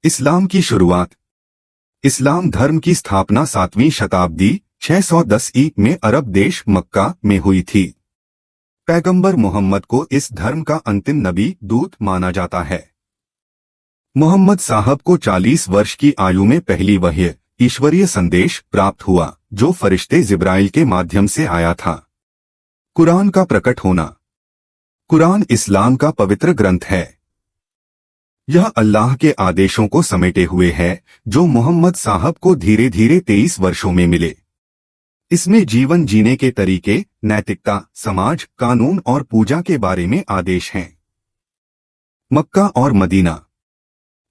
इस्लाम की शुरुआत। इस्लाम धर्म की स्थापना 7वीं शताब्दी 610 में अरब देश मक्का में हुई थी। पैगंबर मोहम्मद को इस धर्म का अंतिम नबी दूत माना जाता है। मोहम्मद साहब को 40 वर्ष की आयु में पहली वह्य ईश्वरीय संदेश प्राप्त हुआ, जो फरिश्ते जिब्राइल के माध्यम से आया था। कुरान का प्रकट होना। कुरान इस्लाम का पवित्र ग्रंथ है। यह अल्लाह के आदेशों को समेटे हुए है, जो मोहम्मद साहब को धीरे धीरे 23 वर्षों में मिले। इसमें जीवन जीने के तरीके, नैतिकता, समाज, कानून और पूजा के बारे में आदेश हैं। मक्का और मदीना।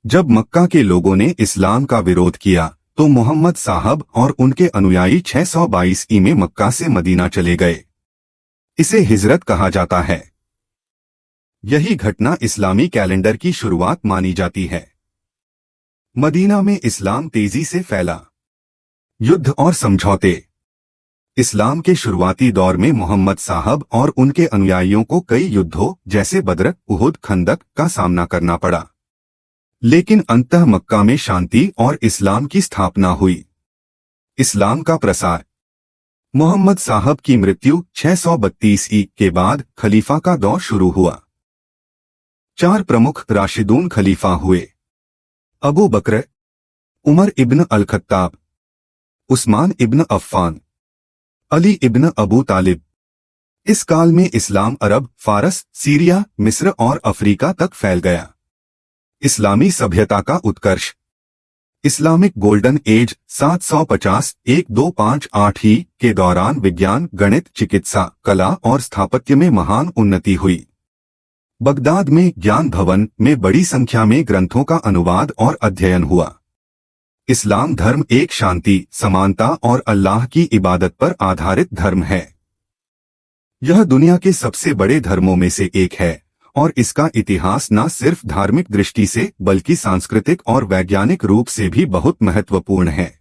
जब मक्का के लोगों ने इस्लाम का विरोध किया तो मोहम्मद साहब और उनके अनुयायी 622 में मक्का से मदीना चले गए। इसे हिजरत कहा जाता है। यही घटना इस्लामी कैलेंडर की शुरुआत मानी जाती है। मदीना में इस्लाम तेजी से फैला। युद्ध और समझौते। इस्लाम के शुरुआती दौर में मोहम्मद साहब और उनके अनुयायियों को कई युद्धों जैसे बद्र, उहुद, खंदक का सामना करना पड़ा, लेकिन अंततः मक्का में शांति और इस्लाम की स्थापना हुई। इस्लाम का प्रसार। मोहम्मद साहब की मृत्यु 632 के बाद खलीफा का दौर शुरू हुआ। 4 प्रमुख राशिदून खलीफा हुए: अबू बकर, उमर इब्न अल-खत्ताब, उस्मान इब्न अफ़्फ़ान, अली इब्न अबू तालिब। इस काल में इस्लाम अरब, फारस, सीरिया, मिस्र और अफ्रीका तक फैल गया। इस्लामी सभ्यता का उत्कर्ष। इस्लामिक गोल्डन एज 750-1258 के दौरान विज्ञान, गणित, चिकित्सा, कला और स्थापत्य में महान उन्नति हुई। बगदाद में ज्ञान भवन में बड़ी संख्या में ग्रंथों का अनुवाद और अध्ययन हुआ। इस्लाम धर्म एक शांति, समानता और अल्लाह की इबादत पर आधारित धर्म है। यह दुनिया के सबसे बड़े धर्मों में से एक है और इसका इतिहास न सिर्फ धार्मिक दृष्टि से बल्कि सांस्कृतिक और वैज्ञानिक रूप से भी बहुत महत्वपूर्ण है।